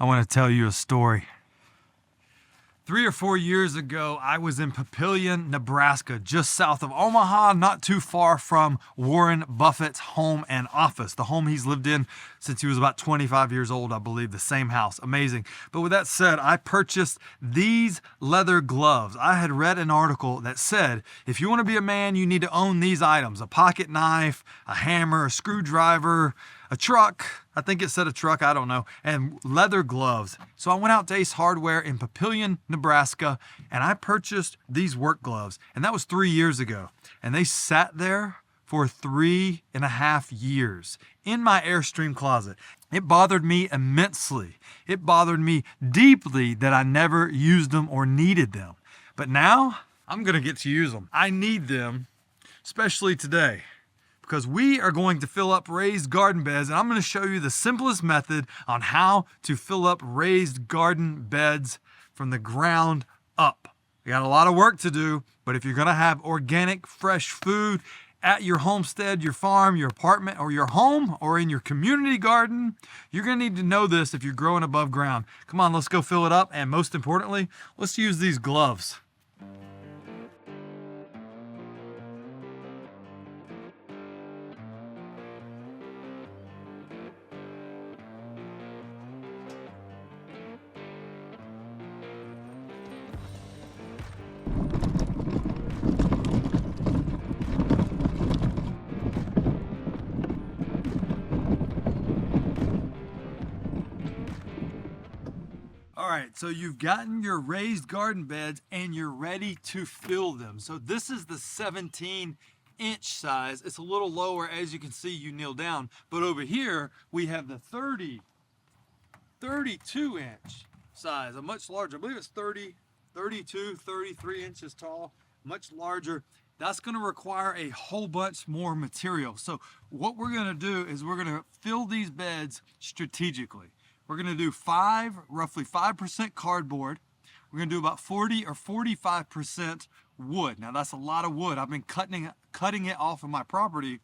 I want to tell you a story. 3 or 4 years ago, I was in Papillion, Nebraska, just south of Omaha, not too far from Warren Buffett's home and office, the home he's lived in since he was about 25 years old, I believe, the same house. Amazing. But with that said, I purchased these leather gloves. I had read an article that said, if you want to be a man, you need to own these items: a pocket knife, a hammer, a screwdriver, a truck. I think it said a truck, I don't know, and leather gloves. So I went out to Ace Hardware in Papillion, Nebraska, and I purchased these work gloves. And that was 3 years ago. And they sat there for 3.5 years in my Airstream closet. It bothered me immensely. It bothered me deeply that I never used them or needed them. But now I'm gonna get to use them. I need them, especially today, because we are going to fill up raised garden beds, and I'm going to show you the simplest method on how to fill up raised garden beds from the ground up. You got a lot of work to do, but if you're going to have organic, fresh food at your homestead, your farm, your apartment, or your home, or in your community garden, you're going to need to know this if you're growing above ground. Come on, let's go fill it up, and most importantly, let's use these gloves. All right, so you've gotten your raised garden beds and you're ready to fill them. So this is the 17-inch size. It's a little lower, as you can see, you kneel down. But over here, we have the 32-inch size, a much larger. I believe it's 30, 32, 33 inches tall, much larger. That's going to require a whole bunch more material. So what we're going to do is we're going to fill these beds strategically. We're going to do roughly 5% cardboard. We're going to do about 40 or 45% wood. Now that's a lot of wood. I've been cutting it off of my property.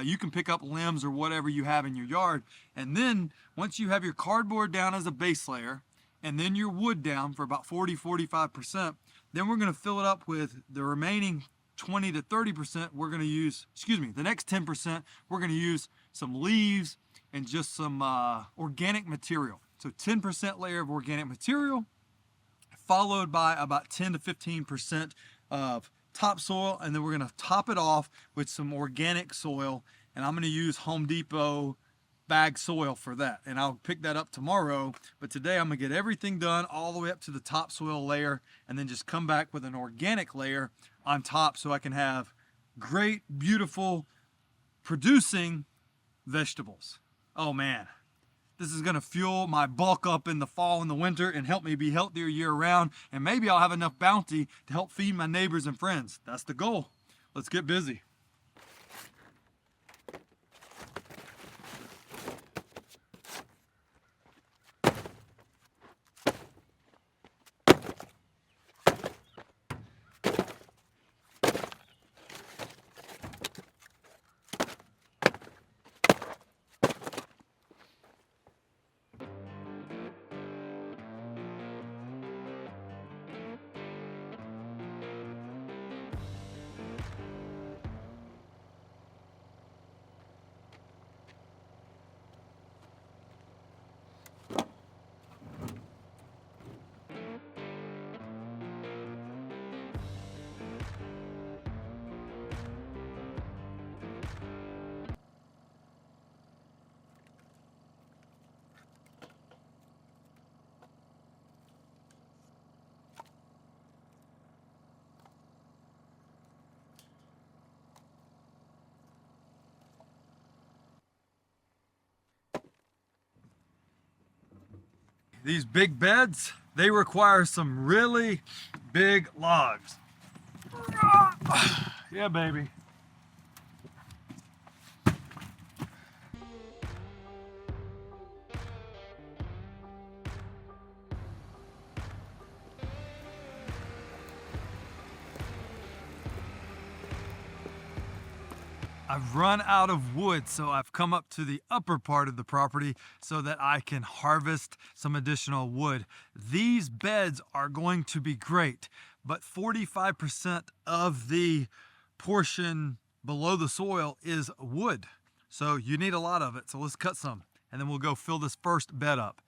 You can pick up limbs or whatever you have in your yard. And then once you have your cardboard down as a base layer, and then your wood down for about 40-45%, then we're going to fill it up with the remaining 20 to 30%. We're going to use, the next 10%, we're going to use some leaves and just some organic material. So 10% layer of organic material, followed by about 10 to 15% of topsoil, and then we're gonna top it off with some organic soil, and I'm gonna use Home Depot bag soil for that, and I'll pick that up tomorrow. But today I'm gonna get everything done all the way up to the topsoil layer, and then just come back with an organic layer on top so I can have great, beautiful, producing vegetables. Oh man, this is gonna fuel my bulk up in the fall and the winter and help me be healthier year round. And maybe I'll have enough bounty to help feed my neighbors and friends. That's the goal. Let's get busy. These big beds, they require some really big logs. Yeah, baby. I've run out of wood, so I've come up to the upper part of the property so that I can harvest some additional wood. These beds are going to be great, but 45% of the portion below the soil is wood. So you need a lot of it. So let's cut some, and then we'll go fill this first bed up.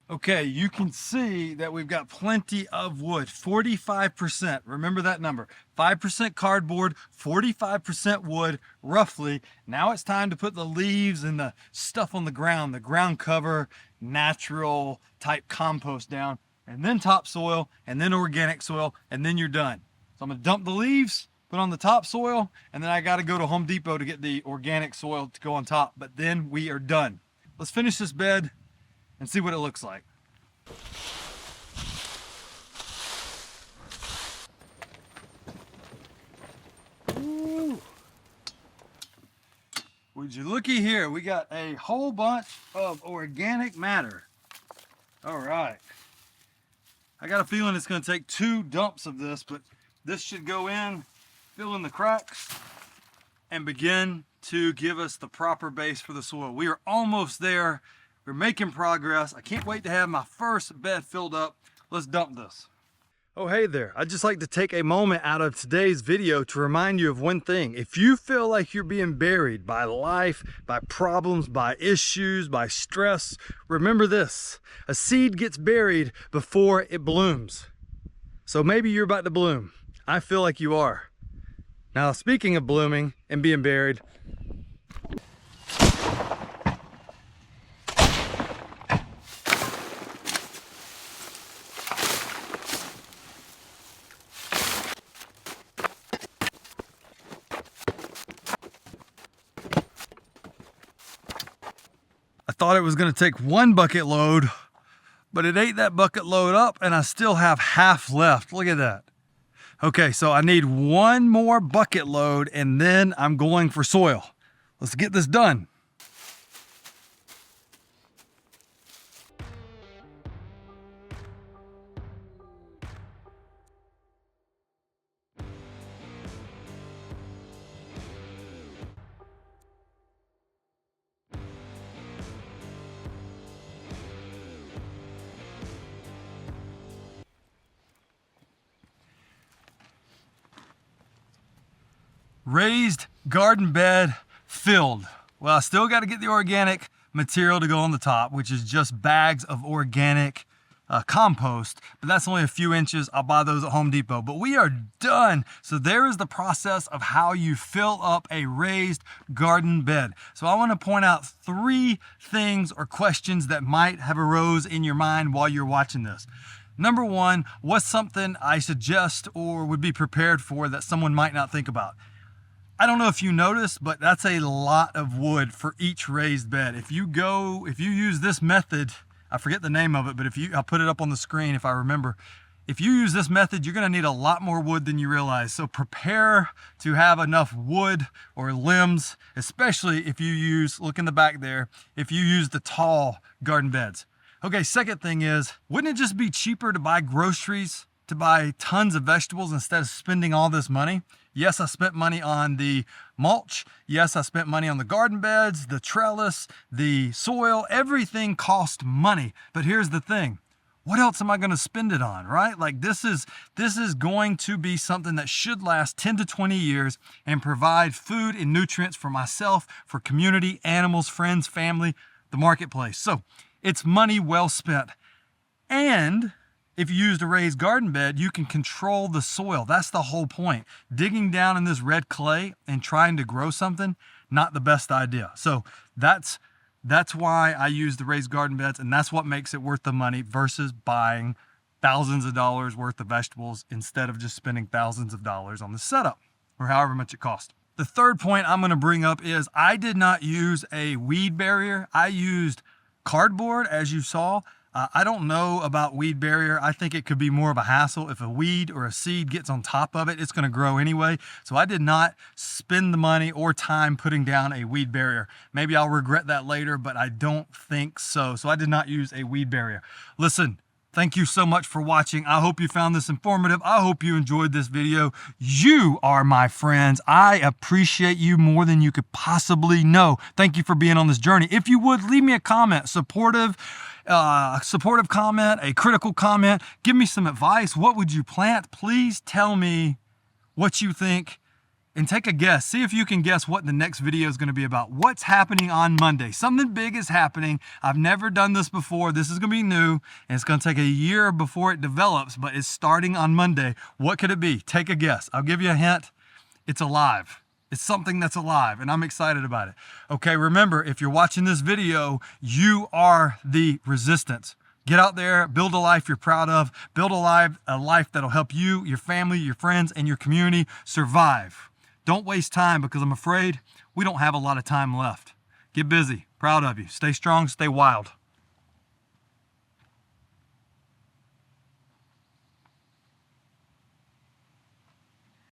Okay, you can see that we've got plenty of wood, 45%. Remember that number, 5% cardboard, 45% wood, roughly. Now it's time to put the leaves and the stuff on the ground cover, natural type compost down, and then topsoil, and then organic soil, and then you're done. So I'm gonna dump the leaves, put on the topsoil, and then I gotta go to Home Depot to get the organic soil to go on top, but then we are done. Let's finish this bed and see what it looks like. Ooh. Would you looky here, we got a whole bunch of organic matter. All right. I got a feeling it's gonna take 2 dumps of this, but this should go in, fill in the cracks, and begin to give us the proper base for the soil. We are almost there. We're making progress. I can't wait to have my first bed filled up. Let's dump this. Oh, hey there. I'd just like to take a moment out of today's video to remind you of one thing. If you feel like you're being buried by life, by problems, by issues, by stress, remember this: a seed gets buried before it blooms. So maybe you're about to bloom. I feel like you are. Now, speaking of blooming and being buried, I thought it was going to take 1 bucket load, but it ate that bucket load up and I still have half left. Look at that. Okay, so I need 1 more bucket load and then I'm going for soil. Let's get this done. Raised garden bed filled. Well, I still got to get the organic material to go on the top, which is just bags of organic compost, but that's only a few inches. I'll buy those at Home Depot, but we are done. So there is the process of how you fill up a raised garden bed. So I want to point out 3 things or questions that might have arose in your mind while you're watching this. Number 1, what's something I suggest or would be prepared for that someone might not think about? I don't know if you noticed, but that's a lot of wood for each raised bed. If you use this method, I forget the name of it, but I'll put it up on the screen if I remember. If you use this method, you're gonna need a lot more wood than you realize. So prepare to have enough wood or limbs, especially if you use, look in the back there, if you use the tall garden beds. Okay, second thing is, wouldn't it just be cheaper to buy groceries to buy tons of vegetables instead of spending all this money. Yes, I spent money on the mulch. Yes, I spent money on the garden beds, the trellis, the soil. Everything cost money. But here's the thing. What else am I going to spend it on, right? Like this is going to be something that should last 10 to 20 years and provide food and nutrients for myself, for community, animals, friends, family, the marketplace. So it's money well spent. And if you used a raised garden bed, you can control the soil. That's the whole point. Digging down in this red clay and trying to grow something, not the best idea. So that's why I use the raised garden beds, and that's what makes it worth the money versus buying thousands of dollars worth of vegetables instead of just spending thousands of dollars on the setup or however much it costs. The third point I'm going to bring up is I did not use a weed barrier. I used cardboard, as you saw. I don't know about weed barrier. I think it could be more of a hassle. If a weed or a seed gets on top of it, it's going to grow anyway. So I did not spend the money or time putting down a weed barrier. Maybe I'll regret that later, but I don't think so. So I did not use a weed barrier. Listen, thank you so much for watching. I hope you found this informative. I hope you enjoyed this video. You are my friends. I appreciate you more than you could possibly know. Thank you for being on this journey. If you would, leave me a comment, supportive comment, a critical comment. Give me some advice. What would you plant? Please tell me what you think and take a guess. See if you can guess what the next video is going to be about. What's happening on Monday? Something big is happening. I've never done this before. This is going to be new, and it's going to take a year before it develops, but it's starting on Monday. What could it be? Take a guess. I'll give you a hint. It's alive. It's something that's alive, and I'm excited about it. Okay, remember, if you're watching this video, you are the resistance. Get out there, build a life you're proud of, build a life that'll help you, your family, your friends, and your community survive. Don't waste time, because I'm afraid we don't have a lot of time left. Get busy. Proud of you. Stay strong, stay wild.